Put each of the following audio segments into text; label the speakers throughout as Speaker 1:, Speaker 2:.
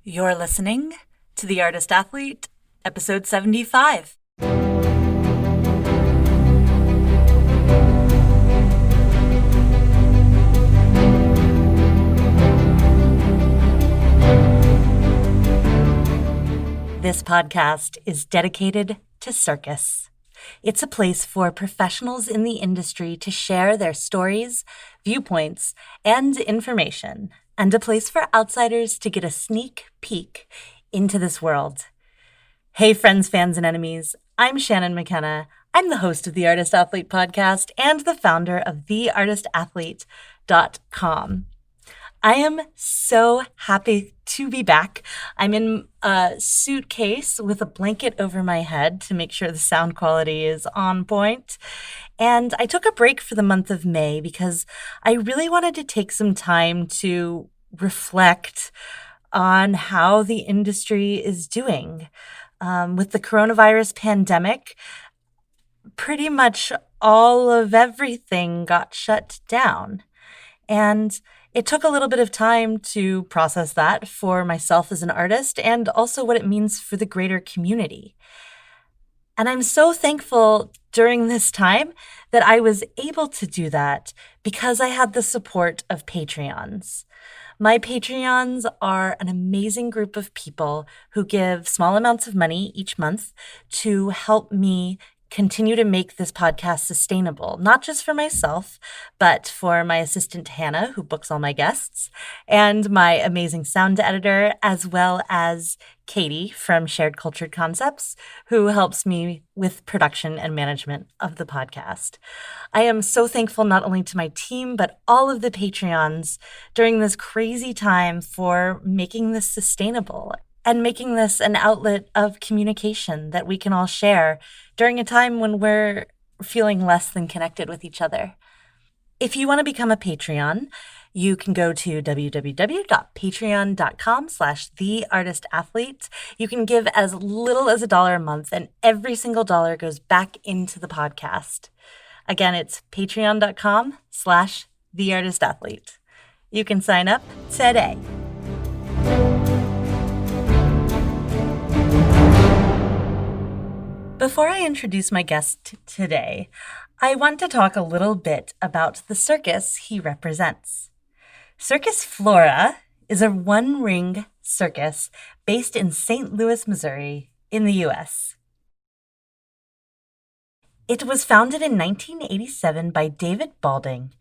Speaker 1: You're listening to The Artist Athlete, episode 75. This podcast is dedicated to circus. It's a place for professionals in the industry to share their stories, viewpoints, and information, and a place for outsiders to get a sneak peek into this world. Hey, friends, fans, and enemies. I'm Shannon McKenna. I'm the host of the Artist Athlete podcast and the founder of theartistathlete.com. I am so happy to be back. I'm in a suitcase with a blanket over my head to make sure the sound quality is on point. And I took a break for the month of May because I really wanted to take some time to reflect on how the industry is doing. With the coronavirus pandemic, pretty much all of everything got shut down. And it took a little bit of time to process that for myself as an artist and also what it means for the greater community. And I'm so thankful during this time that I was able to do that because I had the support of Patreons. My Patreons are an amazing group of people who give small amounts of money each month to help me continue to make this podcast sustainable, not just for myself, but for my assistant Hannah, who books all my guests, and my amazing sound editor, as well as Katie from Shared Cultured Concepts, who helps me with production and management of the podcast. I am so thankful not only to my team, but all of the Patreons during this crazy time for making this sustainable and making this an outlet of communication that we can all share during a time when we're feeling less than connected with each other. If you want to become a Patreon, you can go to www.patreon.com/theartistathlete. You can give as little as $1 a month, and every single dollar goes back into the podcast. Again, it's patreon.com/theartistathlete. You can sign up today. Before I introduce my guest today, I want to talk a little bit about the circus he represents. Circus Flora is a one-ring circus based in St. Louis, Missouri, in the U.S. It was founded in 1987 by David Balding,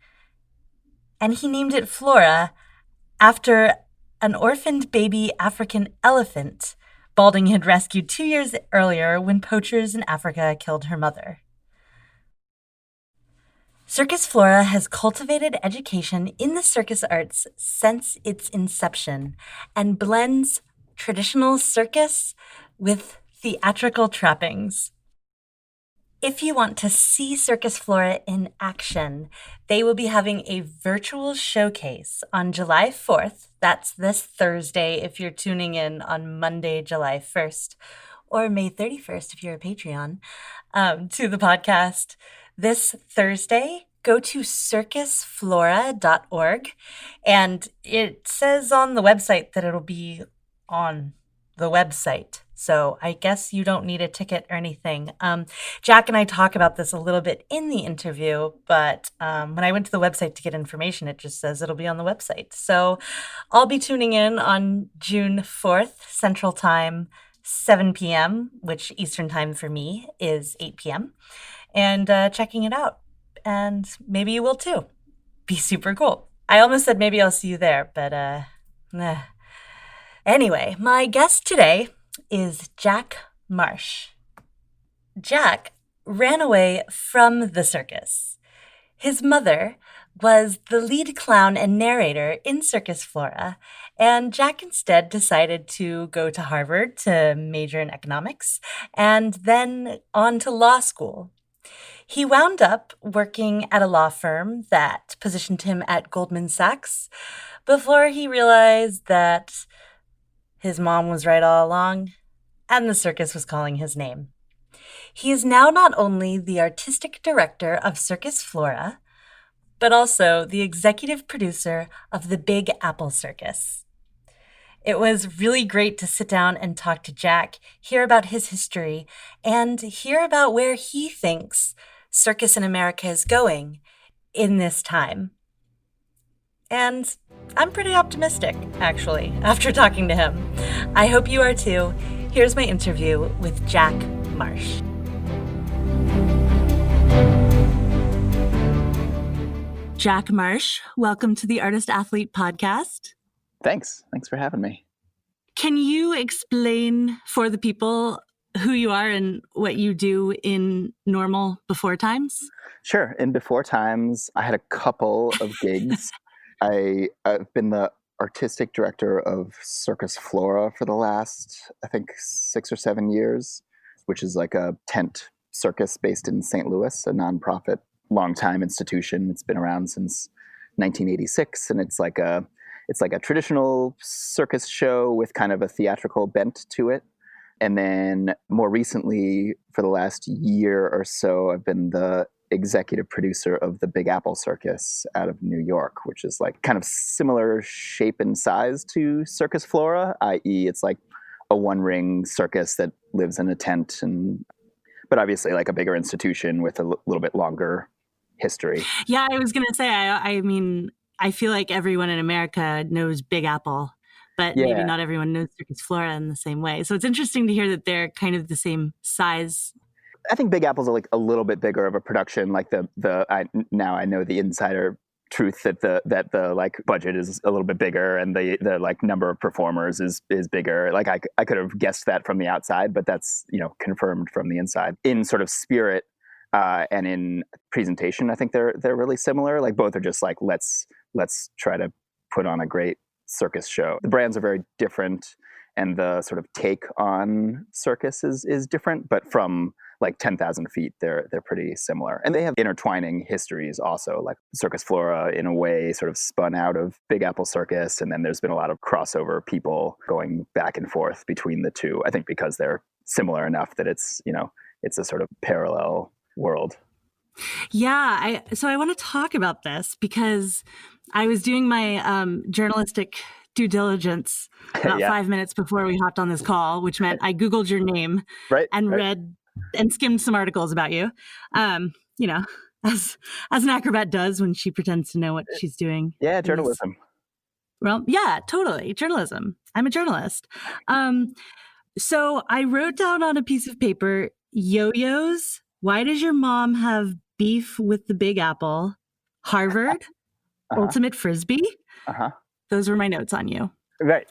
Speaker 1: and he named it Flora after an orphaned baby African elephant Balding had rescued 2 years earlier when poachers in Africa killed her mother. Circus Flora has cultivated education in the circus arts since its inception and blends traditional circus with theatrical trappings. If you want to see Circus Flora in action, they will be having a virtual showcase on July 4th. That's this Thursday if you're tuning in on Monday, July 1st, or May 31st if you're a Patreon, to the podcast. This Thursday, go to circusflora.org, and it says on the website that it'll be on the website. So I guess you don't need a ticket or anything. Jack and I talk about this a little bit in the interview, but when I went to the website to get information, it just says it'll be on the website. So I'll be tuning in on June 4th, Central Time, 7 p.m., which Eastern Time for me is 8 p.m., and checking it out. And maybe you will too. Be super cool. I almost said maybe I'll see you there, but nah. Anyway, my guest today is Jack Marsh. Jack ran away from the circus. His mother was the lead clown and narrator in Circus Flora, and Jack instead decided to go to Harvard to major in economics and then on to law school. He wound up working at a law firm that positioned him at Goldman Sachs before he realized that his mom was right all along, and the circus was calling his name. He is now not only the artistic director of Circus Flora, but also the executive producer of the Big Apple Circus. It was really great to sit down and talk to Jack, hear about his history, and hear about where he thinks circus in America is going in this time. And I'm pretty optimistic, actually, after talking to him. I hope you are too. Here's my interview with Jack Marsh. Jack Marsh, welcome to the Artist Athlete Podcast.
Speaker 2: Thanks for having me.
Speaker 1: Can you explain for the people who you are and what you do in normal before times?
Speaker 2: Sure. In before times, I had a couple of gigs. I've been the artistic director of Circus Flora for the last, I think, 6 or 7 years, which is like a tent circus based in St. Louis, a nonprofit, long-time institution. It's been around since 1986, and it's like a traditional circus show with kind of a theatrical bent to it. And then more recently, for the last year or so, I've been the executive producer of the Big Apple Circus out of New York, which is like kind of similar shape and size to Circus Flora, i.e. it's like a one-ring circus that lives in a tent, but obviously like a bigger institution with a little bit longer history.
Speaker 1: Yeah, I was going to say, I mean, I feel like everyone in America knows Big Apple, but maybe not everyone knows Circus Flora in the same way. So it's interesting to hear that they're kind of the same size.
Speaker 2: I think Big Apple's like a little bit bigger of a production. Like I know the insider truth that the like budget is a little bit bigger and the like number of performers is bigger. Like I could have guessed that from the outside, but that's, confirmed from the inside. In sort of spirit and in presentation, I think they're really similar. Like both are just like let's try to put on a great circus show. The brands are very different, and the sort of take on circus is different, but from like 10,000 feet, they're pretty similar. And they have intertwining histories also. Like Circus Flora, in a way, sort of spun out of Big Apple Circus, and then there's been a lot of crossover people going back and forth between the two. I think because they're similar enough that it's a sort of parallel world.
Speaker 1: Yeah, so I want to talk about this because I was doing my journalistic due diligence about 5 minutes before we hopped on this call, which meant I Googled your name read and skimmed some articles about you. As an acrobat does when she pretends to know what she's doing.
Speaker 2: Yeah, journalism.
Speaker 1: Well, yeah, totally. Journalism. I'm a journalist. So I wrote down on a piece of paper, yo-yos. Why does your mom have beef with the Big Apple? Harvard, Ultimate Frisbee. Those were my notes on you.
Speaker 2: Right.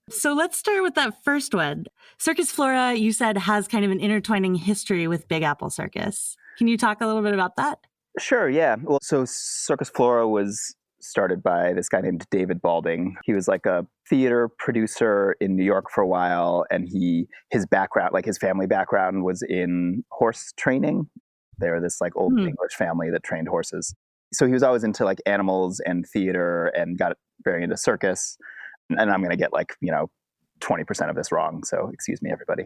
Speaker 1: So let's start with that first one. Circus Flora, you said, has kind of an intertwining history with Big Apple Circus. Can you talk a little bit about that?
Speaker 2: Sure, yeah. Well, so Circus Flora was started by this guy named David Balding. He was like a theater producer in New York for a while, and his background, like his family background, was in horse training. They were this like old English family that trained horses. So he was always into like animals and theater and got very into circus. And I'm going to get like, 20% of this wrong. So excuse me, everybody.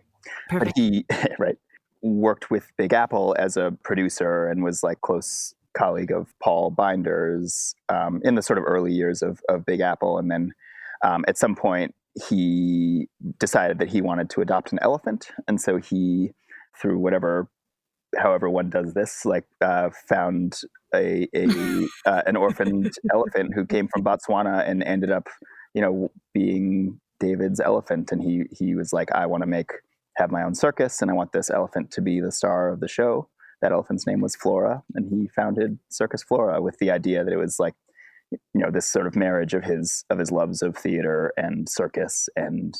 Speaker 1: Perfect.
Speaker 2: But he worked with Big Apple as a producer and was like close colleague of Paul Binder's in the sort of early years of Big Apple. And then at some point he decided that he wanted to adopt an elephant. And so he, through however one does this, like found an orphaned elephant who came from Botswana and ended up, being David's elephant. And he was like, I want to have my own circus, and I want this elephant to be the star of the show. That elephant's name was Flora, and he founded Circus Flora with the idea that it was like, this sort of marriage of his loves of theater and circus and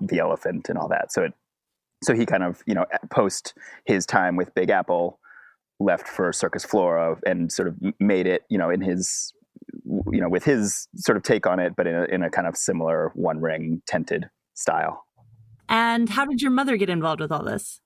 Speaker 2: the elephant and all that. So he kind of, post his time with Big Apple, left for Circus Flora and sort of made it, in his, with his sort of take on it, but in a kind of similar one-ring tented style.
Speaker 1: And how did your mother get involved with all this?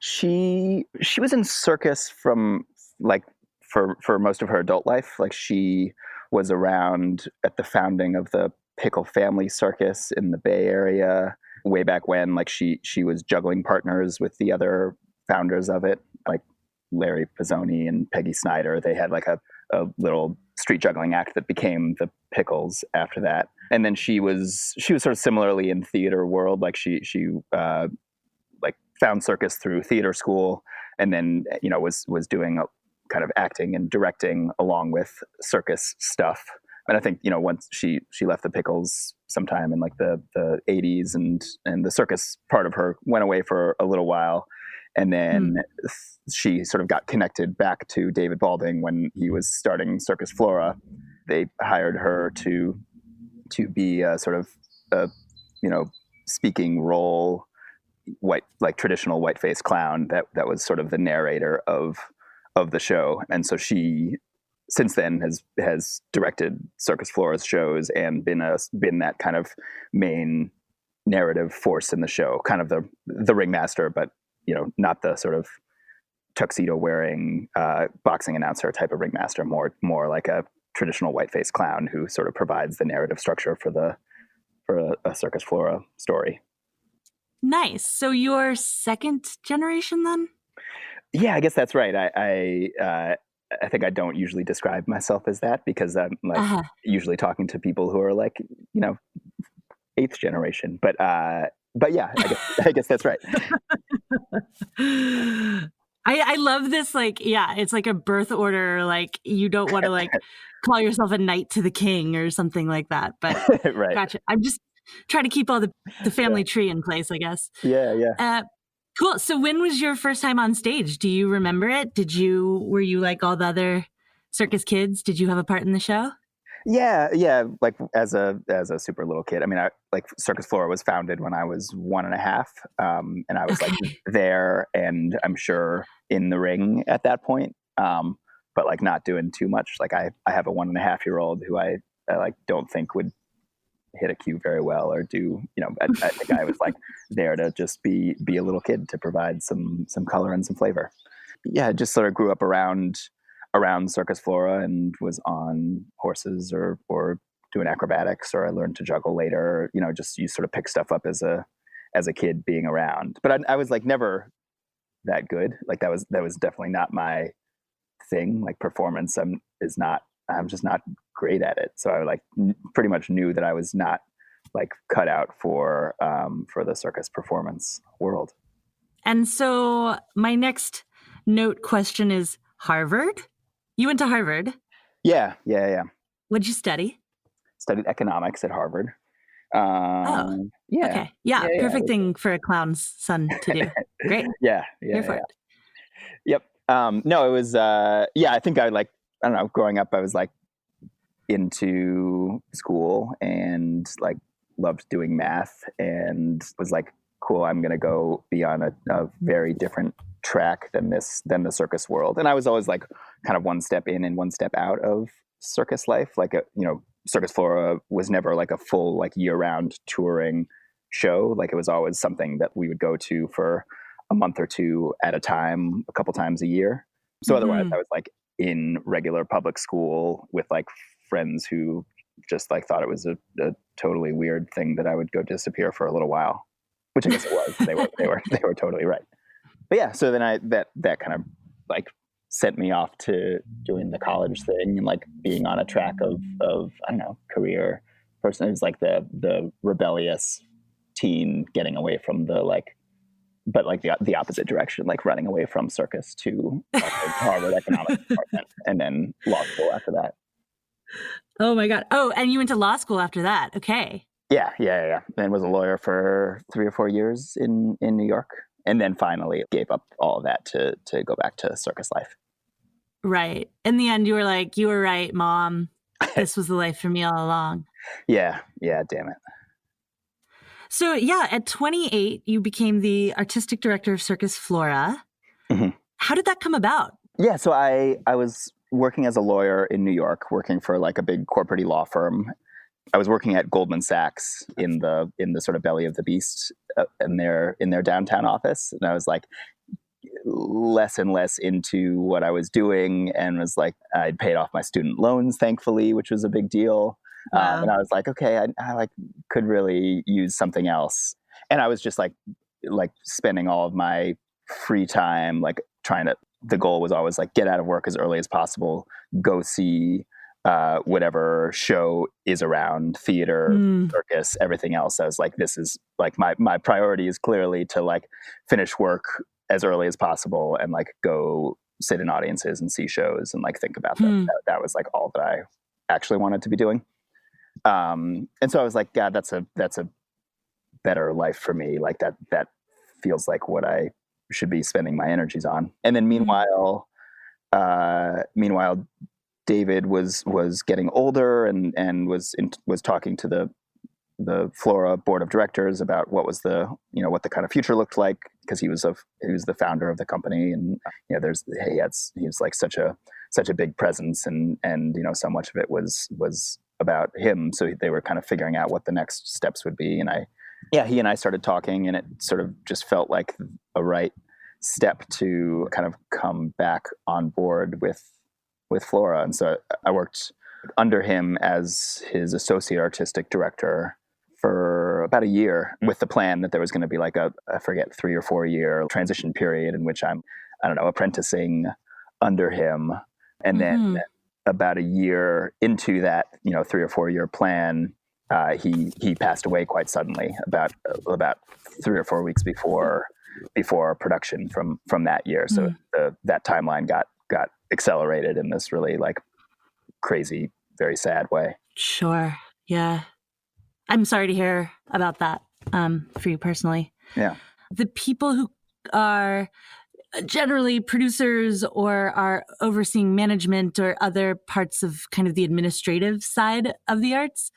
Speaker 2: She was in circus from like for most of her adult life. Like she was around at the founding of the Pickle Family Circus in the Bay Area way back when. Like she was juggling partners with the other founders of it, like Larry Pizzoni and Peggy Snyder. They had like a little street juggling act that became the Pickles after that. And then she was sort of similarly in theater world. Like she like found circus through theater school, and then was doing a kind of acting and directing along with circus stuff. And I think once she left the pickles sometime in like the 80s, and the circus part of her went away for a little while, and then she sort of got connected back to David Balding when he was starting Circus Flora. They hired her to be a sort of a speaking role, traditional white-faced clown that was sort of the narrator of the show. And so she since then has directed Circus Flora's shows and been that kind of main narrative force in the show, kind of the ringmaster, but not the sort of tuxedo wearing boxing announcer type of ringmaster, more like a traditional white-faced clown who sort of provides the narrative structure for a Circus Flora story.
Speaker 1: Nice. So you're second generation then?
Speaker 2: Yeah, I guess that's right. I think I don't usually describe myself as that, because I'm like usually talking to people who are like, eighth generation. But yeah, I guess that's right.
Speaker 1: I love this. Like, yeah, it's like a birth order. Like, you don't want to like call yourself a knight to the king or something like that. But
Speaker 2: right.
Speaker 1: Gotcha. I'm just trying to keep all the family tree in place, I guess.
Speaker 2: Yeah.
Speaker 1: Cool. So when was your first time on stage? Do you remember it? Were you like all the other circus kids? Did you have a part in the show?
Speaker 2: Yeah. Like as a super little kid. I mean, like Circus Flora was founded when I was 1.5, and I was like there, and I'm sure in the ring at that point, but like not doing too much. Like I have a 1.5-year-old who I like don't think would hit a cue very well or do, I think I was like there to just be a little kid to provide some color and some flavor. Yeah, I just sort of grew up around Circus Flora and was on horses or doing acrobatics, or I learned to juggle later. Just you sort of pick stuff up as a kid being around. But I was like never that good. Like that was definitely not my thing. Like performance I'm just not great at it. So I like pretty much knew that I was not like cut out for the circus performance world.
Speaker 1: And so my next note question is Harvard. You went to Harvard?
Speaker 2: Yeah.
Speaker 1: What'd you study?
Speaker 2: Studied economics at Harvard.
Speaker 1: Yeah. Okay. Yeah. Perfect thing for a clown's son to do. Great.
Speaker 2: Yeah.
Speaker 1: Here for it.
Speaker 2: Yep. No, it was. I think I don't know. Growing up, I was like into school and like loved doing math, and was like, cool, I'm gonna go be on a very different track than the circus world. And I was always like kind of one step in and one step out of circus life. Like Circus Flora was never like a full like year-round touring show. Like it was always something that we would go to for a month or two at a time, a couple times a year. So otherwise I was like in regular public school with like friends who just like thought it was a totally weird thing that I would go disappear for a little while, which I guess it was. They were totally right. But yeah, so then that kind of like sent me off to doing the college thing and like being on a track of I don't know, career person. It was like the rebellious teen getting away from the like, but like the opposite direction, like running away from circus to Harvard economics department and then law school after that.
Speaker 1: Oh my God. Oh, and you went to law school after that. Okay.
Speaker 2: Yeah. And was a lawyer for 3 or 4 years in New York. And then finally gave up all of that to go back to circus life.
Speaker 1: Right. In the end, you were like, you were right, Mom. This was the life for me all along.
Speaker 2: Yeah, damn it.
Speaker 1: So yeah, at 28, you became the artistic director of Circus Flora. Mm-hmm. How did that come about?
Speaker 2: Yeah, so I was working as a lawyer in New York, working for like a big corporate law firm. I was working at Goldman Sachs in the sort of belly of the beast in their downtown office, and I was like less and less into what I was doing, and was like I'd paid off my student loans, thankfully, which was a big deal. Wow. And I was like, okay, I like could really use something else, and I was just like spending all of my free time like trying to. The goal was always like get out of work as early as possible, go see whatever show is around, theater, circus, everything else. I was like, this is like my priority is clearly to like finish work as early as possible and like go sit in audiences and see shows and like think about them. That was like all that I actually wanted to be doing. And so I was like, God, that's a better life for me. Like that feels like what I should be spending my energies on. And then meanwhile, David was getting older and was talking to the Flora board of directors about what was what the kind of future looked like, because he was the founder of the company, and he was like such a big presence, and so much of it was about him. So they were kind of figuring out what the next steps would be, and he and I started talking, and it sort of just felt like a right step to kind of come back on board with Flora. And so I worked under him as his associate artistic director for about a year, with the plan that there was going to be like a 3 or 4 year transition period in which I'm apprenticing under him. And then about a year into that 3 or 4 year plan, he passed away quite suddenly about 3 or 4 weeks before production from that year. So that timeline got accelerated in this really like crazy, very sad way.
Speaker 1: Sure. Yeah. I'm sorry to hear about that for you personally.
Speaker 2: Yeah.
Speaker 1: The people who are generally producers or are overseeing management or other parts of kind of the administrative side of the arts,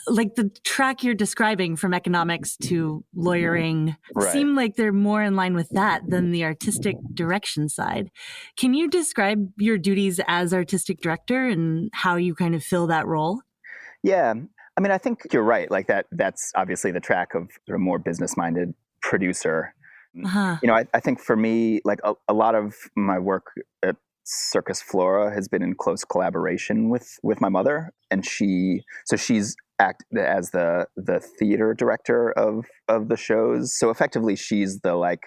Speaker 1: like the track you're describing from economics to lawyering, seem like they're more in line with that than the artistic direction side. Can you describe your duties as artistic director and how you kind of fill that role?
Speaker 2: Yeah. I mean, I think you're right. Like that's obviously the track of sort of more business-minded producer. I think for me, like a lot of my work at Circus Flora has been in close collaboration with my mother, and she's acted as the theater director of the shows. So effectively, she's the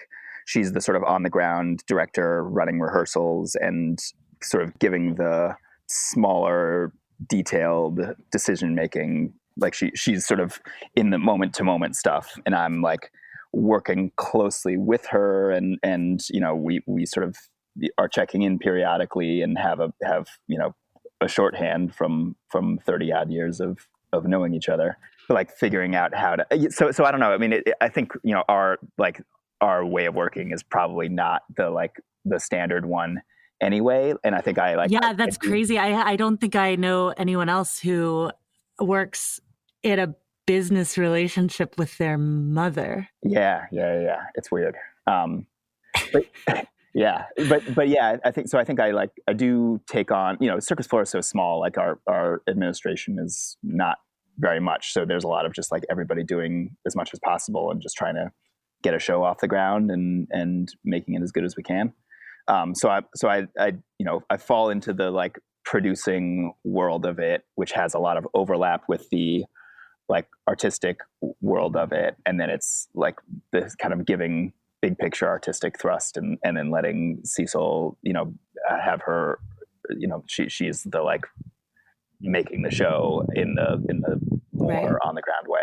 Speaker 2: sort of on the ground director, running rehearsals and sort of giving the smaller, detailed decision making. Like she's sort of in the moment to moment stuff, and I'm like working closely with her, and we sort of are checking in periodically and have a shorthand from 30 odd years of knowing each other, like figuring out how to. So I don't know. I mean, I think our way of working is probably not the standard one anyway. And I think
Speaker 1: that's crazy. I don't think I know anyone else who works in a business relationship with their mother.
Speaker 2: Yeah. It's weird. But yeah, but yeah, I think so. I think I do take on, Circus Flora is so small, like our administration is not very much. So there's a lot of just like everybody doing as much as possible and just trying to get a show off the ground and making it as good as we can. So I fall into the like producing world of it, which has a lot of overlap with the like artistic world of it. And then it's like this kind of giving big picture artistic thrust and then letting Cecil, have her, she's the like making the show in the more on the ground way.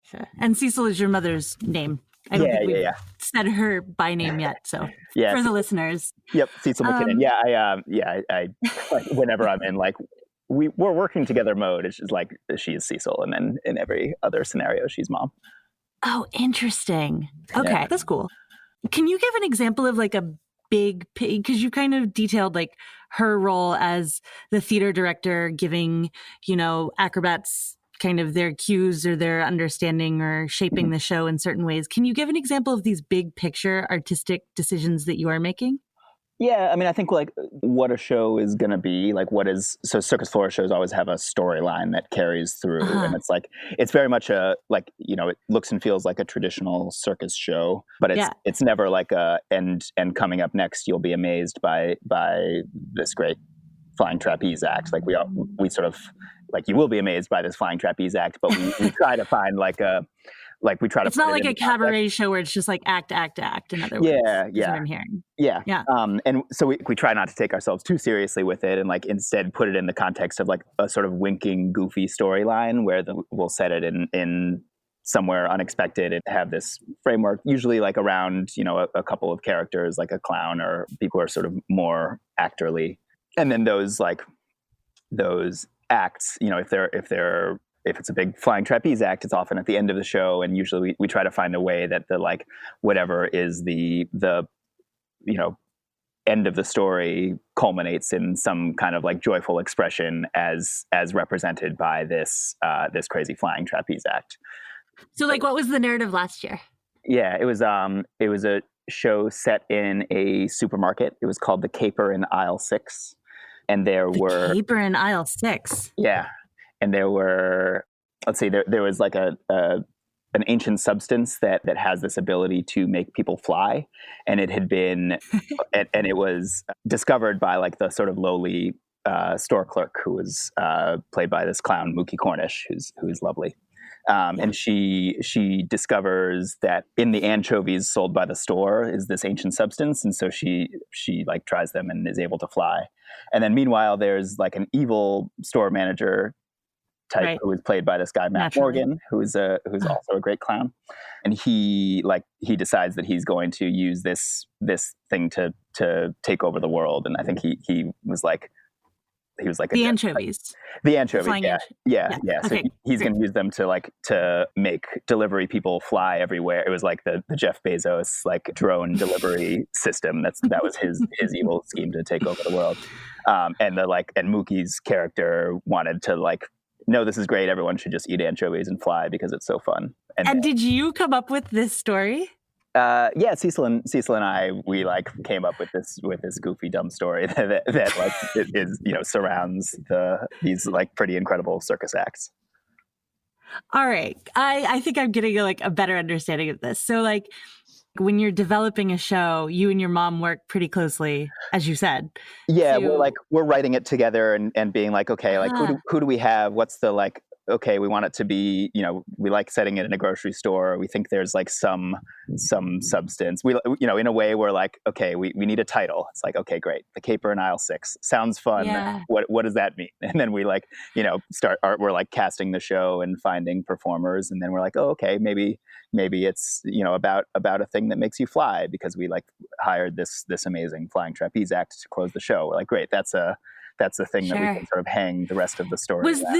Speaker 1: Sure. And Cecil is your mother's name. I don't think we've said her by name yet. So for the listeners.
Speaker 2: Yep. Cecil McKenna. I like, whenever I'm in like, we're working together mode, it's just like she is Cecil. And then in every other scenario, she's mom.
Speaker 1: Oh, interesting. Okay, that's cool. Can you give an example of like a big, because you kind of detailed like her role as the theater director, giving, acrobats kind of their cues or their understanding or shaping the show in certain ways. Can you give an example of these big picture artistic decisions that you are making?
Speaker 2: Yeah, I mean, I think like what a show is going to be, like so Circus Flora shows always have a storyline that carries through. And it's like, it's very much it looks and feels like a traditional circus show, but it's never like and coming up next, you'll be amazed by this great flying trapeze act. Like we sort of like, you will be amazed by this flying trapeze act, but we try to find like like we try to
Speaker 1: It's
Speaker 2: put
Speaker 1: not
Speaker 2: it
Speaker 1: like
Speaker 2: into
Speaker 1: a
Speaker 2: context.
Speaker 1: cabaret show where it's just like act, in other words,
Speaker 2: Yeah,
Speaker 1: is what
Speaker 2: yeah.
Speaker 1: I'm hearing.
Speaker 2: Yeah.
Speaker 1: Yeah.
Speaker 2: And so we try not to take ourselves too seriously with it and like instead put it in the context of like a sort of winking, goofy storyline where we'll set it in somewhere unexpected and have this framework, usually like around, a couple of characters, like a clown or people who are sort of more actorly. And then those acts, if it's a big flying trapeze act, it's often at the end of the show. And usually we try to find a way that the like whatever is the end of the story culminates in some kind of like joyful expression as represented by this crazy flying trapeze act.
Speaker 1: So like what was the narrative last year?
Speaker 2: Yeah, it was a show set in a supermarket. It was called The Caper in Aisle 6. And there were
Speaker 1: Caper in Aisle 6.
Speaker 2: Yeah. And there were, let's see, there was like an ancient substance that has this ability to make people fly, and it had been and it was discovered by like the sort of lowly store clerk who was played by this clown Mookie Cornish, who is lovely. And she discovers that in the anchovies sold by the store is this ancient substance, and so she like tries them and is able to fly. And then meanwhile, there's like an evil store manager type who is played by this guy Matt Morgan, who's also a great clown, and he decides that he's going to use this thing to take over the world. And I think he was like
Speaker 1: the anchovies.
Speaker 2: The anchovies, yeah. So
Speaker 1: okay,
Speaker 2: he's going to use them to make delivery people fly everywhere. It was like the Jeff Bezos like drone delivery system. That was his evil scheme to take over the world. And Mookie's character wanted to like, no, this is great. Everyone should just eat anchovies and fly because it's so fun.
Speaker 1: And did you come up with this story?
Speaker 2: Yeah, Cecil and I, we like came up with this goofy dumb story that like is surrounds these like pretty incredible circus acts.
Speaker 1: All right, I think I'm getting like a better understanding of this. So like when you're developing a show, you and your mom work pretty closely, as you said.
Speaker 2: Yeah, we're writing it together and being like, okay, like who do we have? What's the like? Okay, we want it to be, we like setting it in a grocery store. We think there's like some substance. We, in a way we're like, okay, we need a title. It's like, okay, great. The Caper in Aisle 6 sounds fun.
Speaker 1: Yeah.
Speaker 2: What does that mean? And then we like, we're like casting the show and finding performers. And then we're like, oh, okay, maybe it's, about a thing that makes you fly, because we like hired this amazing flying trapeze act to close the show. We're like, great. That's a thing that we can sort of hang the rest of the story around.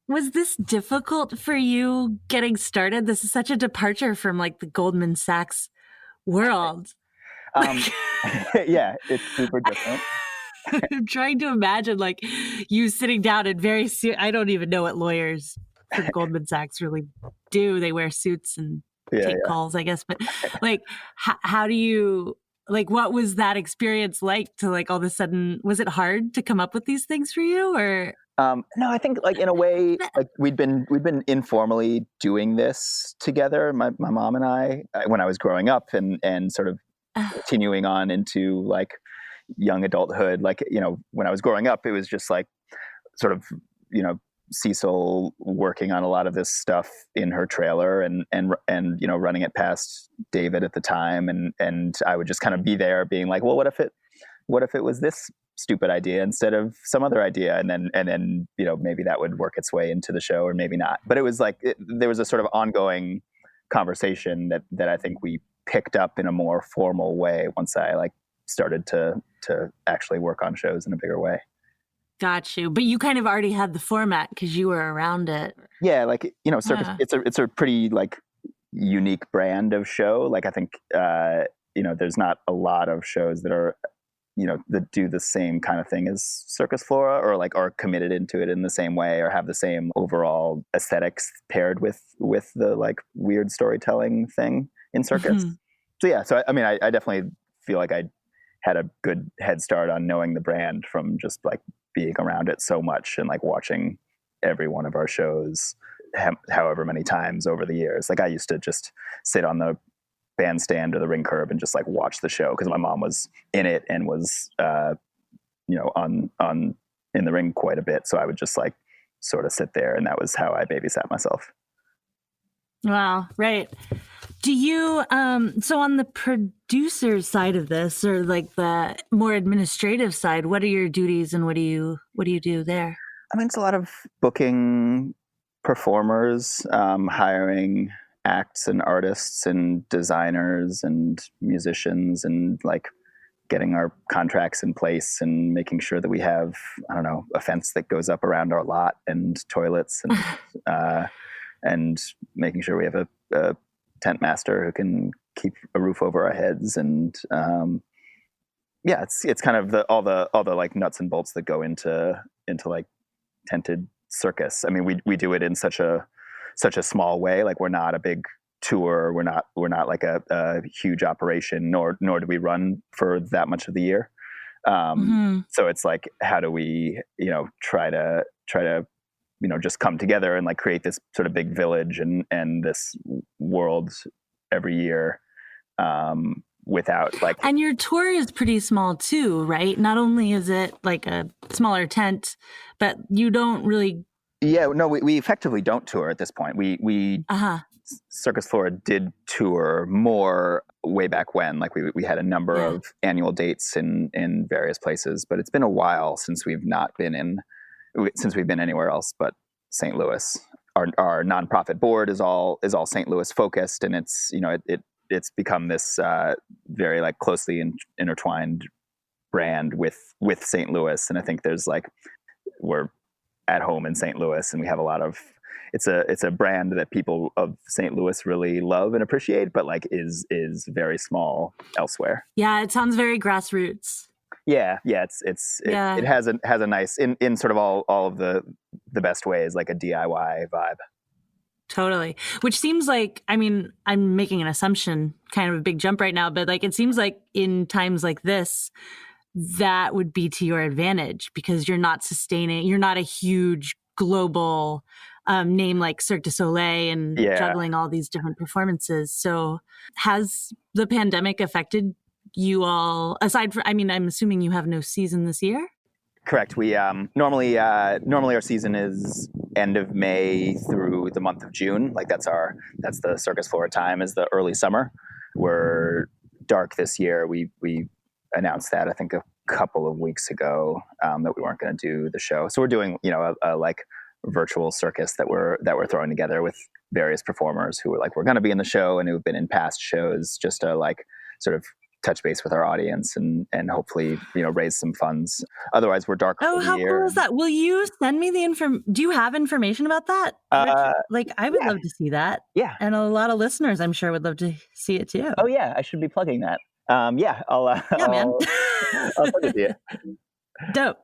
Speaker 1: Was this difficult for you getting started? This is such a departure from like the Goldman Sachs world.
Speaker 2: Yeah, it's super different.
Speaker 1: I'm trying to imagine like you sitting down and I don't even know what lawyers from Goldman Sachs really do. They wear suits and take calls, I guess. But like, how do you, like, what was that experience like to like all of a sudden, was it hard to come up with these things for you, or?
Speaker 2: No, I think like in a way, like we'd been informally doing this together, my mom and I, when I was growing up, and sort of continuing on into like young adulthood. Like, when I was growing up, it was just like sort of, Cecil working on a lot of this stuff in her trailer and running it past David at the time, and I would just kind of be there being like, well, what if it was this stupid idea instead of some other idea, and then maybe that would work its way into the show, or maybe not. But it was like there was a sort of ongoing conversation that I think we picked up in a more formal way once I like started to actually work on shows in a bigger way.
Speaker 1: Got you. But you kind of already had the format because you were around it.
Speaker 2: Yeah, like Circus. It's a pretty like unique brand of show. Like I think there's not a lot of shows that are that do the same kind of thing as Circus Flora, or like are committed into it in the same way, or have the same overall aesthetics paired with the like weird storytelling thing in circus. Mm-hmm. So I mean, I definitely feel like I had a good head start on knowing the brand from just like being around it so much and like watching every one of our shows however many times over the years. Like I used to just sit on the bandstand or the ring curb and just like watch the show because my mom was in it and was on in the ring quite a bit, so I would just like sort of sit there, and that was how I babysat myself.
Speaker 1: Wow, right. Do you so on the producer side of this, or like the more administrative side, what are your duties and what do you do there?
Speaker 2: I mean, it's a lot of booking performers, hiring acts and artists and designers and musicians, and like getting our contracts in place and making sure that we have, I don't know, a fence that goes up around our lot and toilets, uh, and making sure we have a tent master who can keep a roof over our heads. And yeah, it's kind of all the like nuts and bolts that go into like tented circus. I mean, we do it in such a small way. Like, we're not a big tour. We're not like a huge operation, nor do we run for that much of the year. So it's like, how do we, try to just come together and like create this sort of big village and this world every year, without like.
Speaker 1: And your tour is pretty small too, right? Not only is it like a smaller tent, but you don't really.
Speaker 2: Yeah, no, we effectively don't tour at this point. We Circus Flora did tour more way back when. Like, we had a number of annual dates in various places, but it's been a while since we've been anywhere else but St. Louis. Our nonprofit board is all St. Louis focused, and it's become this very like closely intertwined brand with St. Louis. And I think there's like, we're at home in St. Louis, and we have a lot of, it's a brand that people of St. Louis really love and appreciate, but like is very small elsewhere.
Speaker 1: Yeah, it sounds very grassroots.
Speaker 2: Yeah, it has a nice, in sort of all of the best ways, like a DIY vibe.
Speaker 1: Totally. Which seems like, I mean, I'm making an assumption, kind of a big jump right now, but like it seems like in times like this, that would be to your advantage because you're not a huge global name like Cirque du Soleil and juggling all these different performances. So has the pandemic affected you all, aside from, I mean, I'm assuming you have no season this year?
Speaker 2: Correct. We normally our season is end of May through the month of June. Like, that's the Circus Flora time, is the early summer. We're dark this year. We announced that, I think, a couple of weeks ago, that we weren't going to do the show. So we're doing a like virtual circus that we're throwing together with various performers who we're going to be in the show and who've been in past shows, just to like sort of touch base with our audience and hopefully raise some funds. Otherwise, we're dark.
Speaker 1: Oh, how cool is that? Will you send me the do you have information about that? Like, I would love to see that.
Speaker 2: Yeah,
Speaker 1: and a lot of listeners, I'm sure, would love to see it too.
Speaker 2: Oh yeah, I should be plugging that. Yeah,
Speaker 1: man.
Speaker 2: I'll send it to you.
Speaker 1: Dope.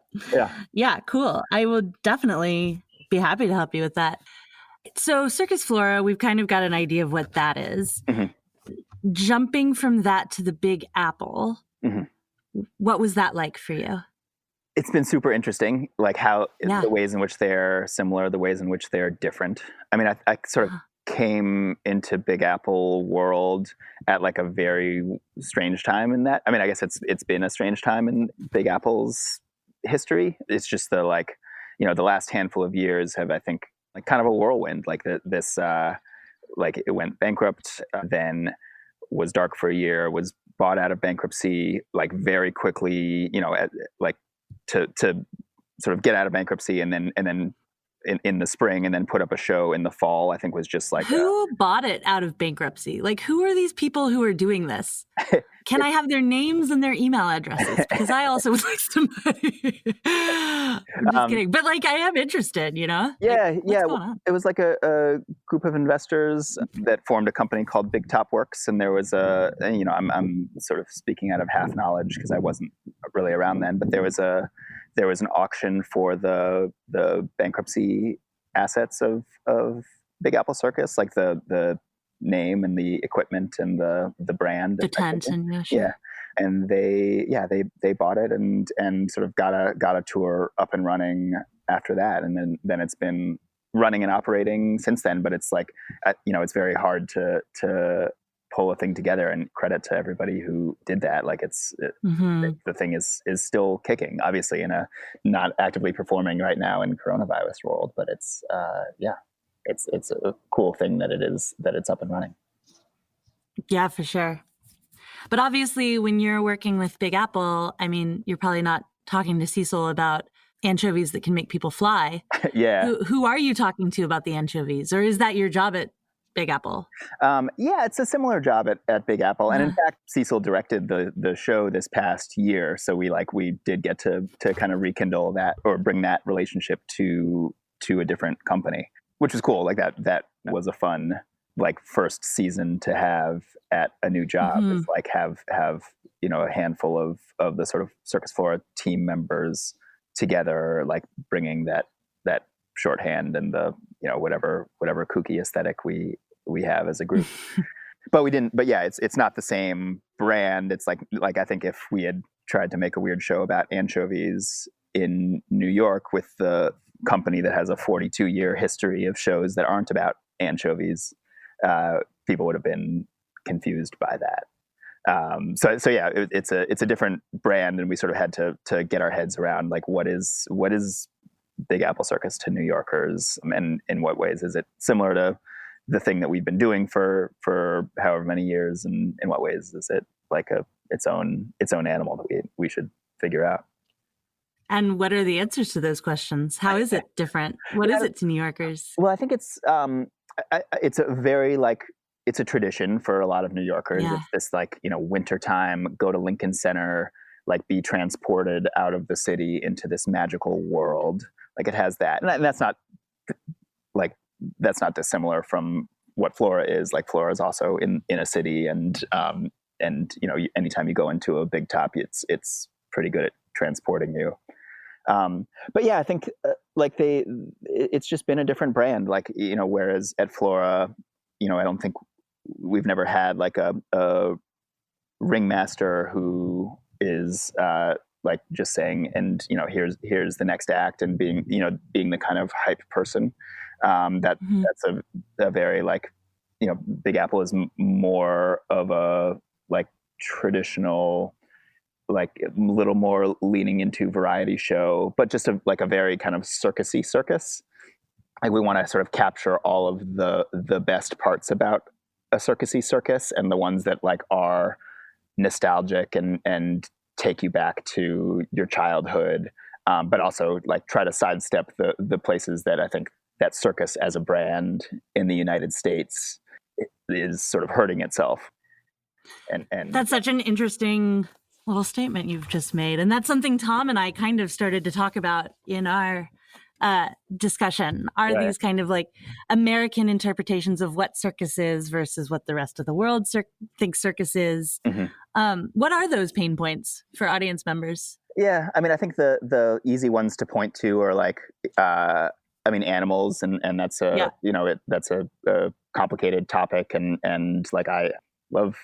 Speaker 1: Yeah, cool. I will definitely be happy to help you with that. So Circus Flora, we've kind of got an idea of what that is. Mm-hmm. Jumping from that to the Big Apple, what was that like for you?
Speaker 2: It's been super interesting, like how the ways in which they're similar, the ways in which they're different. I mean, I sort of came into Big Apple world at like a very strange time in that. I mean, I guess it's been a strange time in Big Apple's history. It's just the last handful of years have, I think, like kind of a whirlwind. Like this, like it went bankrupt, then was dark for a year, was bought out of bankruptcy, like very quickly, like to sort of get out of bankruptcy, and then in the spring, and then put up a show in the fall, I think was just like,
Speaker 1: who bought it out of bankruptcy? Like, who are these people who are doing this? Can I have their names and their email addresses? Because I also would like some money. I'm just kidding. But like, I am interested,
Speaker 2: Yeah,
Speaker 1: like,
Speaker 2: yeah. It was like a group of investors that formed a company called Big Top Works. And there was I'm sort of speaking out of half knowledge because I wasn't really around then, but there was an auction for the bankruptcy assets of Big Apple Circus, like the name and the equipment and the brand,
Speaker 1: the tent, and
Speaker 2: and they bought it and sort of got a tour up and running after that, and then it's been running and operating since then. But it's like, it's very hard to pull a thing together, and credit to everybody who did that. Like, the thing is still kicking, obviously in a not actively performing right now in coronavirus world, but it's it's a cool thing that it's up and running.
Speaker 1: Yeah, for sure. But obviously, when you're working with Big Apple, I mean, you're probably not talking to Cecil about anchovies that can make people fly.
Speaker 2: Yeah.
Speaker 1: Who are you talking to about the anchovies? Or is that your job at Big Apple?
Speaker 2: Yeah, it's a similar job at Big Apple, and in fact, Cecil directed the show this past year, so we did get to kind of rekindle that or bring that relationship to a different company, which was cool. Like that was a fun first season to have at a new job. Is have a handful of the sort of Circus Flora team members together, like bringing that shorthand and the whatever kooky aesthetic we have as a group. But yeah, it's not the same brand. It's like I think if we had tried to make a weird show about anchovies in New York with the company that has a 42-year history of shows that aren't about anchovies, people would have been confused by that. So yeah, it's a different brand, and we sort of had to get our heads around what is Big Apple Circus to New Yorkers, and in what ways is it similar to the thing that we've been doing for however many years, and in what ways is it its own animal that we should figure out.
Speaker 1: And what are the answers to those questions? How is it different? What is it to New Yorkers?
Speaker 2: Well, I think it's a very it's a tradition for a lot of New Yorkers. Yeah. It's this wintertime, go to Lincoln Center, be transported out of the city into this magical world. It has that, and that's not dissimilar from what Flora is. Flora is also in a city, and anytime you go into a big top, it's pretty good at transporting you. But yeah, I think it's just been a different brand. Whereas at Flora, I don't think we've never had a ringmaster who is just saying, and here's the next act, and being the kind of hype person. That's a very Big Apple is more of a traditional, a little more leaning into variety show, but just a very kind of circusy circus. We want to sort of capture all of the best parts about a circusy circus, and the ones that are nostalgic and take you back to your childhood, but also try to sidestep the places that I think that circus as a brand in the United States is sort of hurting itself. And
Speaker 1: that's such an interesting little statement you've just made. And that's something Tom and I kind of started to talk about in our discussion. Are these kind of American interpretations of what circus is versus what the rest of the world thinks circus is? Mm-hmm. What are those pain points for audience members?
Speaker 2: Yeah, I mean, I think the easy ones to point to are animals, and that's that's a complicated topic, and I love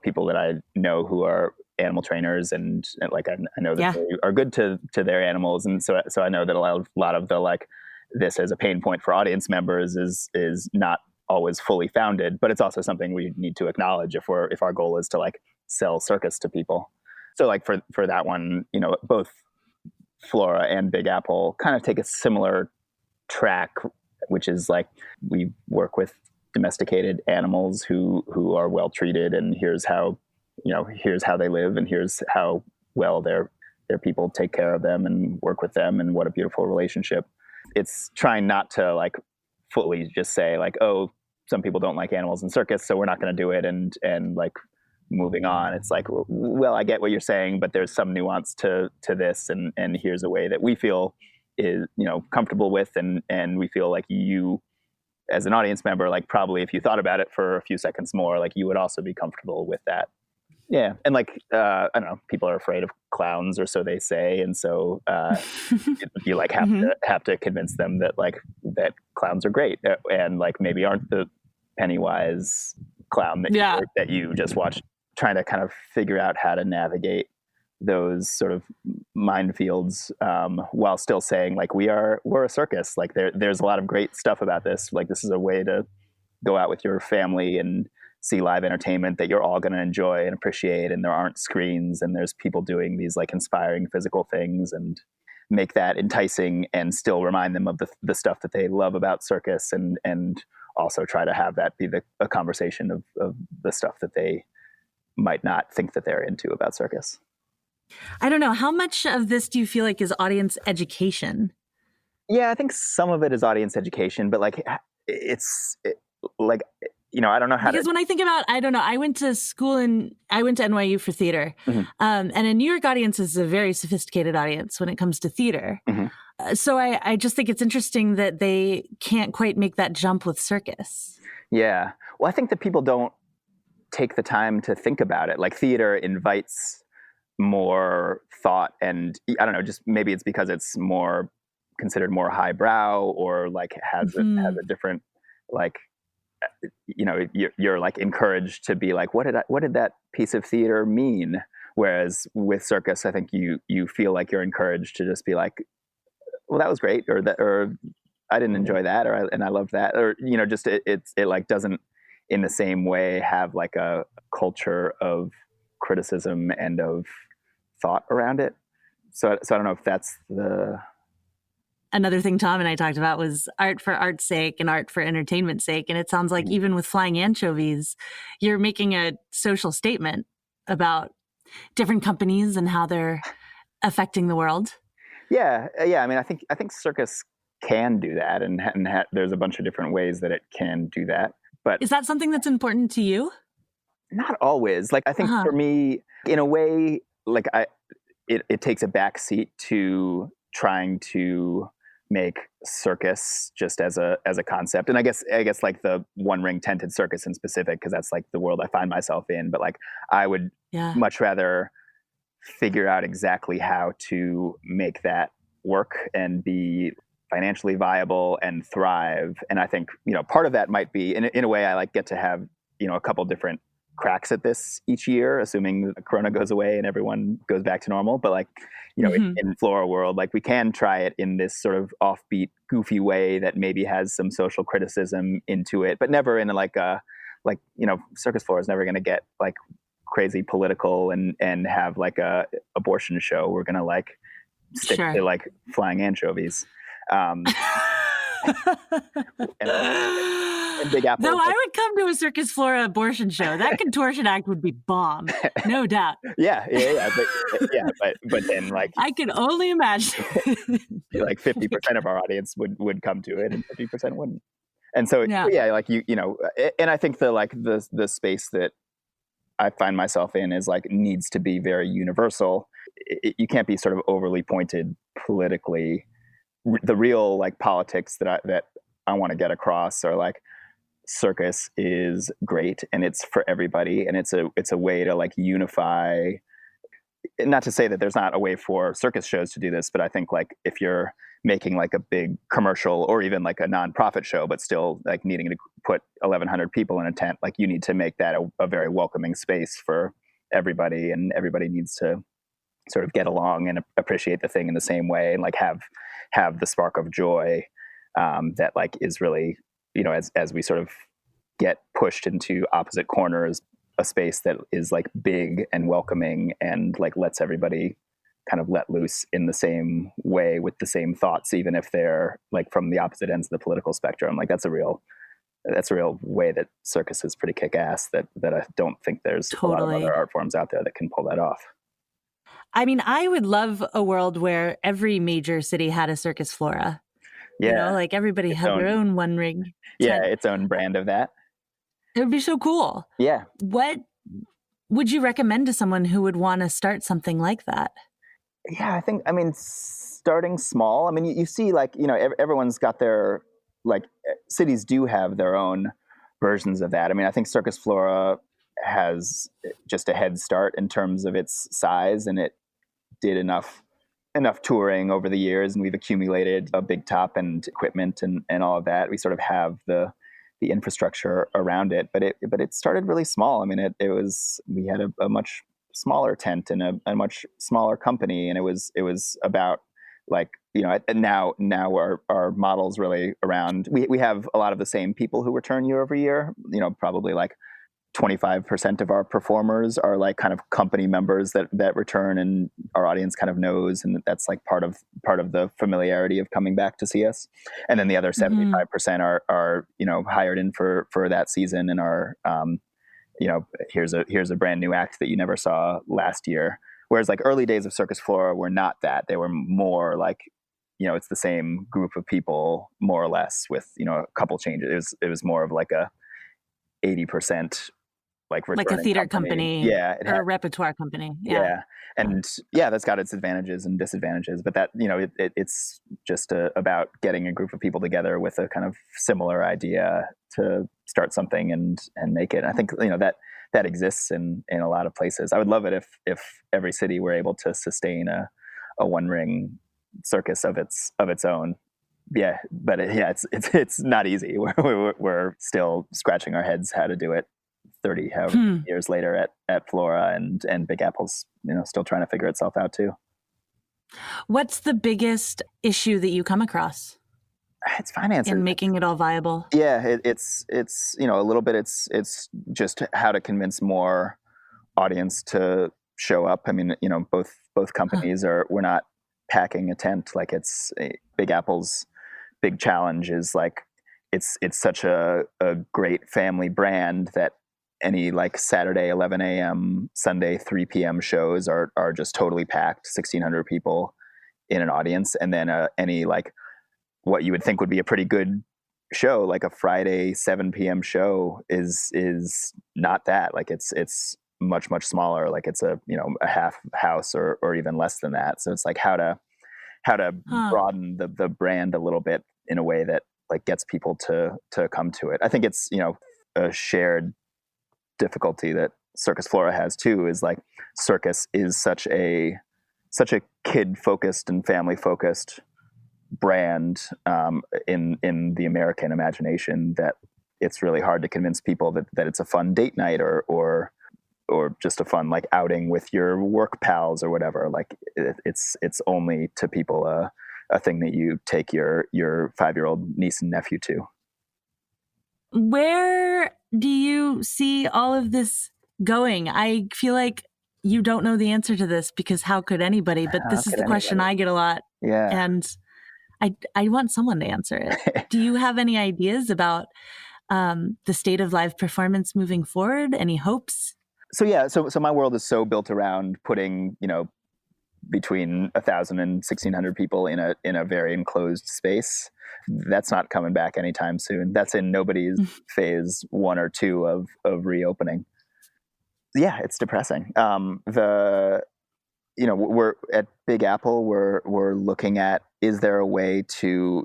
Speaker 2: people that I know who are animal trainers, and I know that they are good to their animals, and so I know that a lot of the this as a pain point for audience members is not always fully founded, but it's also something we need to acknowledge if our goal is to sell circus to people. So for that one, both Flora and Big Apple kind of take a similar track, which is we work with domesticated animals who are well treated, and here's how they live, and here's how well their people take care of them and work with them, and what a beautiful relationship. It's trying not to fully just say oh, some people don't like animals in circus, so we're not going to do it, and moving on. It's well, I get what you're saying, but there's some nuance to this, and here's a way that we feel is comfortable with, and we feel you as an audience member, probably if you thought about it for a few seconds more, you would also be comfortable with that. Yeah. And I don't know, people are afraid of clowns, or so they say. And so you have to convince them that that clowns are great, and maybe aren't the Pennywise clown that you just watched, trying to kind of figure out how to navigate those sort of minefields, while still saying we're a circus. There's a lot of great stuff about this. This is a way to go out with your family and see live entertainment that you're all going to enjoy and appreciate. And there aren't screens, and there's people doing these inspiring physical things. And make that enticing and still remind them of the stuff that they love about circus, and also try to have that be a conversation of the stuff that they might not think that they're into about circus.
Speaker 1: I don't know. How much of this do you feel like is audience education?
Speaker 2: Yeah, I think some of it is audience education, but like like, I don't know how
Speaker 1: because when I think about, I don't know, I went to NYU for theater.
Speaker 2: Mm-hmm.
Speaker 1: And a New York audience is a very sophisticated audience when it comes to theater.
Speaker 2: Mm-hmm.
Speaker 1: So I just think it's interesting that they can't quite make that jump with circus.
Speaker 2: Yeah. Well, I think that people don't take the time to think about it. Like theater invites more thought, and I don't know, just maybe it's because it's more considered more highbrow, or like has a different, like, you're like encouraged to be like, what did that piece of theater mean? Whereas with circus, I think you feel like you're encouraged to just be like, well, that was great, or I didn't enjoy that, and I loved that, or just it like doesn't in the same way have like a culture of criticism and of thought around it. So I don't know if that's
Speaker 1: Another thing Tom and I talked about was art for art's sake and art for entertainment's sake. And it sounds like even with Flying Anchovies, you're making a social statement about different companies and how they're affecting the world.
Speaker 2: Yeah. I mean, I think circus can do that, and there's a bunch of different ways that it can do that. But
Speaker 1: is that something that's important to you?
Speaker 2: Not always. Like, I think for me, in a way, like it takes a backseat to trying to make circus just as a concept. And I guess like the one ring tented circus in specific, because that's like the world I find myself in. But like, I would much rather figure out exactly how to make that work and be financially viable and thrive. And I think, part of that might be in a way I like get to have, a couple different cracks at this each year, assuming the corona goes away and everyone goes back to normal. But like, in Flora world, like we can try it in this sort of offbeat, goofy way that maybe has some social criticism into it, but never in Circus Flora is never going to get like crazy political and have like a abortion show. We're going to like stick to like Flying Anchovies. And Big Apple.
Speaker 1: Though I would come to a Circus Flora abortion show. That contortion act would be bomb, no doubt.
Speaker 2: Yeah. But then like
Speaker 1: I can only imagine.
Speaker 2: Like 50% of our audience would come to it, and 50% wouldn't. And so like and I think the space that I find myself in is like needs to be very universal. You can't be sort of overly pointed politically. The real like politics that I want to get across are like, circus is great and it's for everybody, and it's a way to like unify. Not to say that there's not a way for circus shows to do this, but I think like if you're making like a big commercial or even like a nonprofit show, but still like needing to put 1,100 people in a tent, like you need to make that a very welcoming space for everybody, and everybody needs to sort of get along and appreciate the thing in the same way, and like have the spark of joy that like is really, as we sort of get pushed into opposite corners, a space that is like big and welcoming and like lets everybody kind of let loose in the same way with the same thoughts, even if they're like from the opposite ends of the political spectrum. Like that's a real way that circus is pretty kick-ass that I don't think there's a lot of other art forms out there that can pull that off.
Speaker 1: I mean, I would love a world where every major city had a Circus Flora.
Speaker 2: Yeah.
Speaker 1: Like everybody had their own one ring.
Speaker 2: Yeah, its own brand of that.
Speaker 1: It would be so cool.
Speaker 2: Yeah.
Speaker 1: What would you recommend to someone who would want to start something like that?
Speaker 2: Yeah, I mean, starting small. I mean, you see like, everyone's got their, like, cities do have their own versions of that. I mean, I think Circus Flora has just a head start in terms of its size, and it did enough touring over the years, and we've accumulated a big top and equipment and all of that. We sort of have the infrastructure around it, but it started really small. I mean, we had a much smaller tent and a much smaller company, and it was about like, and now our model's really around. We have a lot of the same people who return year over year. Probably like 25% of our performers are like kind of company members that return, and our audience kind of knows, and that's like part of the familiarity of coming back to see us. And then the other 75% are hired in for that season and are here's a brand new act that you never saw last year. Whereas like early days of Circus Flora were not that. They were more like, it's the same group of people more or less with, a couple changes. It was more of like a 80% like
Speaker 1: a theater company, or a repertoire company. Yeah.
Speaker 2: And that's got its advantages and disadvantages, but that, it's just about getting a group of people together with a kind of similar idea to start something and make it. And I think, that exists in a lot of places. I would love it if every city were able to sustain a one ring circus of its own. Yeah. But it's not easy. We're still scratching our heads how to do it 30 years later at Flora, and Big Apple's still trying to figure itself out too.
Speaker 1: What's the biggest issue that you come across?
Speaker 2: It's finances
Speaker 1: in making it all viable.
Speaker 2: Yeah, it's a little bit. It's just how to convince more audience to show up. I mean, both companies we're not packing a tent. Like it's Big Apple's big challenge is like it's such a great family brand that any like Saturday 11 a.m., Sunday 3 p.m. shows are just totally packed, 1,600 people in an audience. And then any like what you would think would be a pretty good show, like a Friday 7 p.m. show is not that. Like it's much, much smaller. Like it's a half house or even less than that. So it's like how to broaden the brand a little bit in a way that like gets people to come to it. I think it's, a shared difficulty that Circus Flora has too, is like circus is such a kid focused and family focused brand in the American imagination that it's really hard to convince people that it's a fun date night or just a fun like outing with your work pals or whatever. Like it's only to people a thing that you take your 5-year-old niece and nephew to.
Speaker 1: Where do you see all of this going? I feel like you don't know the answer to this because how could anybody? But this is the question I get a lot.
Speaker 2: Yeah.
Speaker 1: And I want someone to answer it. Do you have any ideas about the state of live performance moving forward? Any hopes?
Speaker 2: So my world is so built around putting, between 1,000 and 1,600 people in a very enclosed space. That's not coming back anytime soon. That's in nobody's phase 1 or 2 of reopening. Yeah, it's depressing. We're at Big Apple. We're looking at, is there a way to,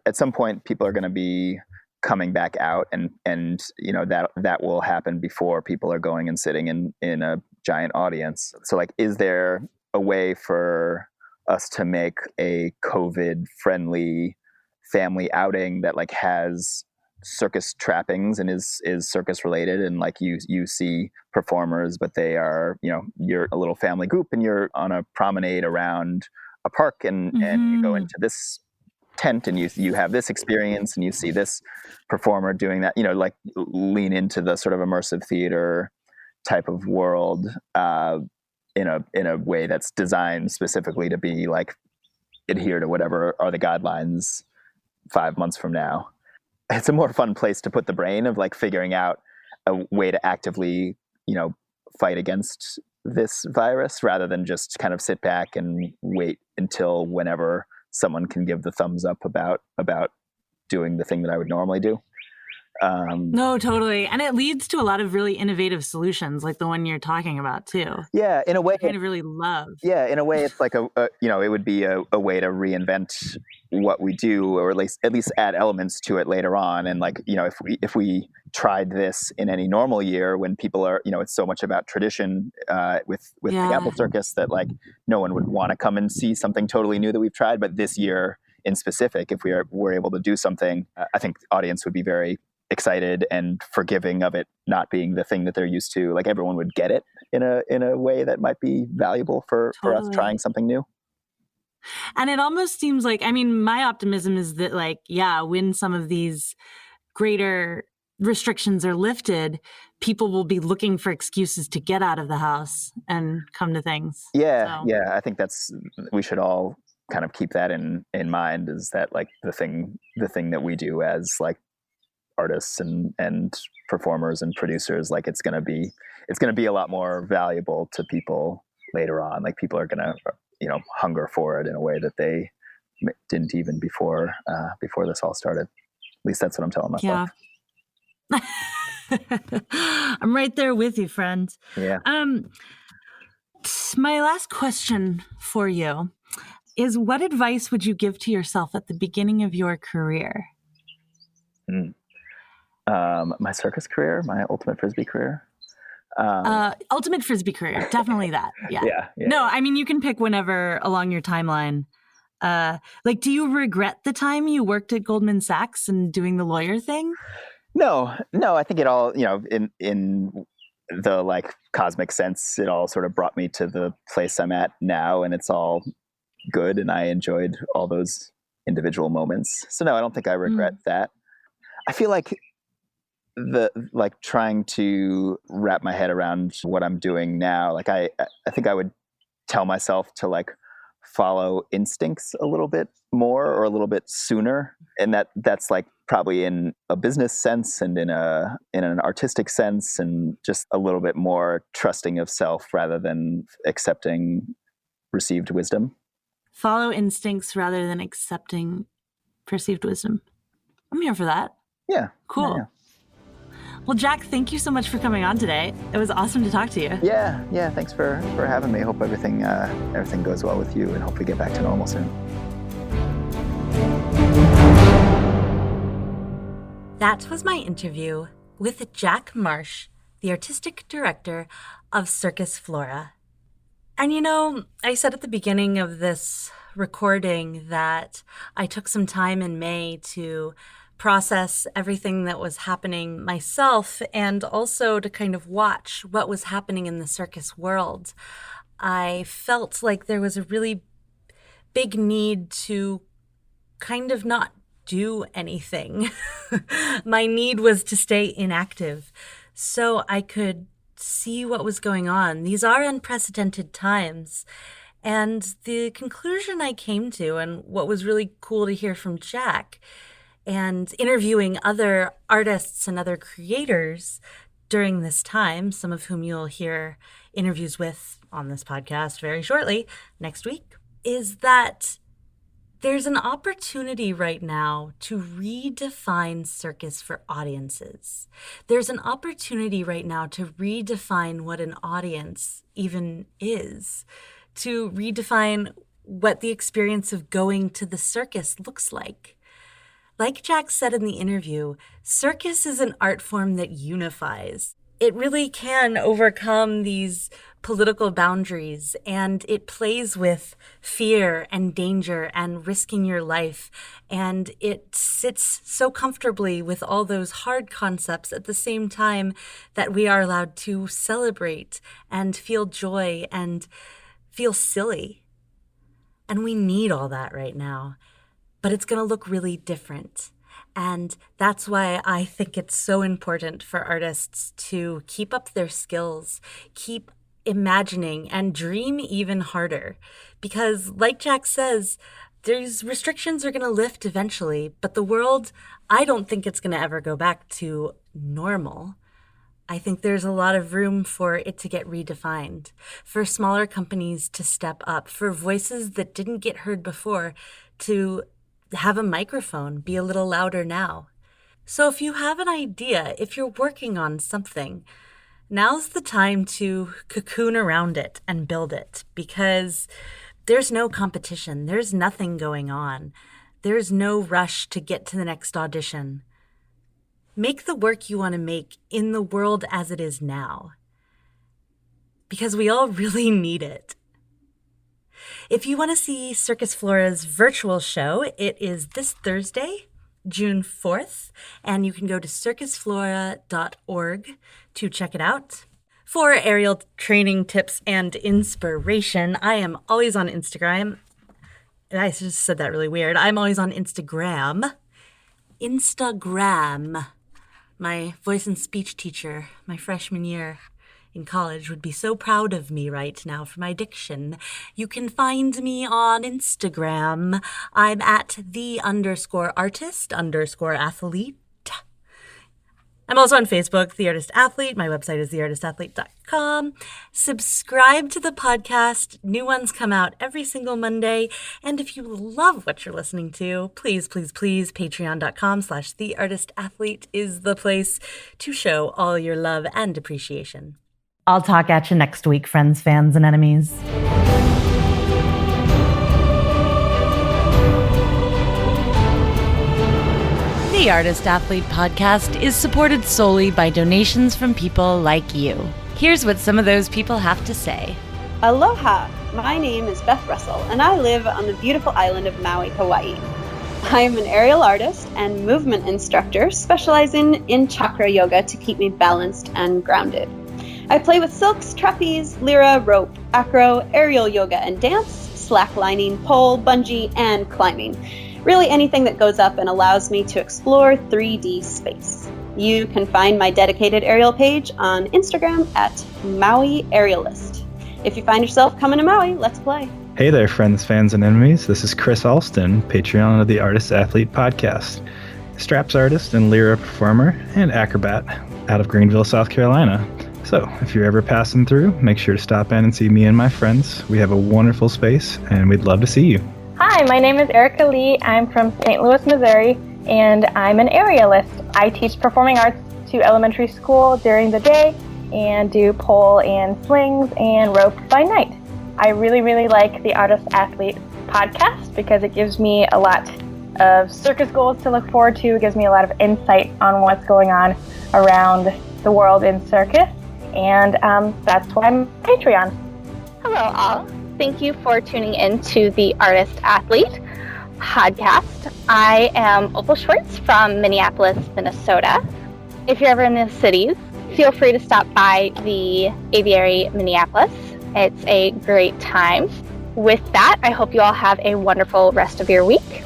Speaker 2: at some point people are going to be coming back out, and that will happen before people are going and sitting in a giant audience. So like, is there a way for us to make a COVID friendly family outing that like has circus trappings and is circus related, and like you see performers, but they are, you're a little family group and you're on a promenade around a park and you go into this tent and you have this experience and you see this performer doing that, like lean into the sort of immersive theater type of world in a way that's designed specifically to be like adhere to whatever are the guidelines 5 months from now. It's a more fun place to put the brain of like figuring out a way to actively, fight against this virus rather than just kind of sit back and wait until whenever someone can give the thumbs up about doing the thing that I would normally do.
Speaker 1: No, totally. And it leads to a lot of really innovative solutions like the one you're talking about too.
Speaker 2: Yeah, in a way.
Speaker 1: I kind of really love.
Speaker 2: Yeah, in a way it's like it would be a way to reinvent what we do, or at least add elements to it later on. And like, if we tried this in any normal year when people are, it's so much about tradition with the Apple Circus that like no one would want to come and see something totally new that we've tried. But this year in specific, if we're able to do something, I think the audience would be very excited and forgiving of it not being the thing that they're used to. Like everyone would get it in a way that might be valuable for us trying something new.
Speaker 1: And it almost seems like, my optimism is that like, when some of these greater restrictions are lifted, people will be looking for excuses to get out of the house and come to things.
Speaker 2: Yeah. I think we should all kind of keep that in mind, is that like the thing that we do as like artists and performers and producers, like it's going to be a lot more valuable to people later on. Like people are going to, hunger for it in a way that they didn't even before this all started. At least that's what I'm telling myself.
Speaker 1: Yeah. I'm right there with you, friend.
Speaker 2: Yeah.
Speaker 1: My last question for you is, what advice would you give to yourself at the beginning of your career?
Speaker 2: My circus career, my ultimate frisbee career.
Speaker 1: Ultimate frisbee career, definitely that. Yeah.
Speaker 2: Yeah.
Speaker 1: No, I mean, you can pick whenever along your timeline. Like, do you regret the time you worked at Goldman Sachs and doing the lawyer thing?
Speaker 2: No. I think it all, in the like cosmic sense, it all sort of brought me to the place I'm at now, and it's all good, and I enjoyed all those individual moments. So no, I don't think I regret that. I feel like trying to wrap my head around what I'm doing now, like I think I would tell myself to like follow instincts a little bit more, or a little bit sooner, and that's like probably in a business sense and in an artistic sense, and just a little bit more trusting of self rather than accepting received wisdom.
Speaker 1: Follow instincts rather than accepting perceived wisdom. I'm here for that.
Speaker 2: Yeah.
Speaker 1: Cool.
Speaker 2: Yeah.
Speaker 1: Well, Jack, thank you so much for coming on today. It was awesome to talk to you.
Speaker 2: Yeah. Thanks for having me. Hope everything goes well with you, and hope we get back to normal soon.
Speaker 1: That was my interview with Jack Marsh, the artistic director of Circus Flora. And I said at the beginning of this recording that I took some time in May to process everything that was happening myself, and also to kind of watch what was happening in the circus world. I felt like there was a really big need to kind of not do anything. My need was to stay inactive so I could see what was going on. These are unprecedented times. And the conclusion I came to, and what was really cool to hear from Jack, and interviewing other artists and other creators during this time, some of whom you'll hear interviews with on this podcast very shortly, next week, is that there's an opportunity right now to redefine circus for audiences. There's an opportunity right now to redefine what an audience even is, to redefine what the experience of going to the circus looks like. Like Jack said in the interview, circus is an art form that unifies. It really can overcome these political boundaries, and it plays with fear and danger and risking your life, and it sits so comfortably with all those hard concepts at the same time that we are allowed to celebrate and feel joy and feel silly. And we need all that right now. But it's going to look really different. And that's why I think it's so important for artists to keep up their skills, keep imagining, and dream even harder. Because like Jack says, these restrictions are going to lift eventually, but the world, I don't think it's going to ever go back to normal. I think there's a lot of room for it to get redefined, for smaller companies to step up, for voices that didn't get heard before to have a microphone, be a little louder now. So if you have an idea, if you're working on something, now's the time to cocoon around it and build it, because there's no competition. There's nothing going on. There's no rush to get to the next audition. Make the work you want to make in the world as it is now, because we all really need it. If you want to see Circus Flora's virtual show, it is this Thursday, June 4th, and you can go to circusflora.org to check it out. For aerial training tips and inspiration, I am always on Instagram. I just said that really weird. I'm always on Instagram. My voice and speech teacher, my freshman year in college, would be so proud of me right now for my diction. You can find me on Instagram. I'm at _artist_athlete. I'm also on Facebook, The Artist Athlete. My website is theartistathlete.com. Subscribe to the podcast. New ones come out every single Monday. And if you love what you're listening to, please, please, please, patreon.com/theartistathlete is the place to show all your love and appreciation. I'll talk at you next week, friends, fans, and enemies. The Artist Athlete podcast is supported solely by donations from people like you. Here's what some of those people have to say.
Speaker 3: Aloha! My name is Beth Russell, and I live on the beautiful island of Maui, Hawaii. I am an aerial artist and movement instructor specializing in chakra yoga to keep me balanced and grounded. I play with silks, trapeze, lyra, rope, acro, aerial yoga and dance, slacklining, pole, bungee, and climbing. Really anything that goes up and allows me to explore 3D space. You can find my dedicated aerial page on Instagram at Maui Aerialist. If you find yourself coming to Maui, let's play.
Speaker 4: Hey there, friends, fans, and enemies. This is Chris Alston, Patreon of the Artist Athlete podcast. Straps artist and lyra performer and acrobat out of Greenville, South Carolina. So, if you're ever passing through, make sure to stop in and see me and my friends. We have a wonderful space, and we'd love to see you.
Speaker 5: Hi, my name is Erica Lee. I'm from St. Louis, Missouri, and I'm an aerialist. I teach performing arts to elementary school during the day and do pole and slings and rope by night. I really, really like the Artist Athlete podcast because it gives me a lot of circus goals to look forward to. It gives me a lot of insight on what's going on around the world in circus, and that's why I'm Patreon.
Speaker 6: Hello, all. Thank you for tuning in to the Artist Athlete podcast. I am Opal Schwartz from Minneapolis, Minnesota. If you're ever in the cities, feel free to stop by the Aviary Minneapolis. It's a great time. With that, I hope you all have a wonderful rest of your week,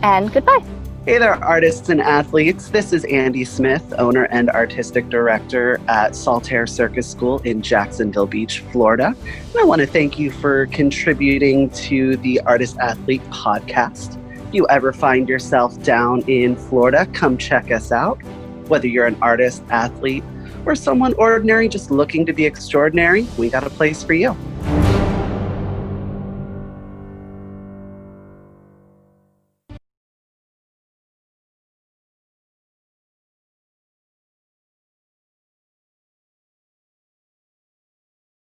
Speaker 6: and goodbye.
Speaker 7: Hey there, artists and athletes. This is Andy Smith, owner and artistic director at Saltaire Circus School in Jacksonville Beach, Florida. And I want to thank you for contributing to the Artist Athlete podcast. If you ever find yourself down in Florida, come check us out. Whether you're an artist, athlete, or someone ordinary just looking to be extraordinary, we got a place for you.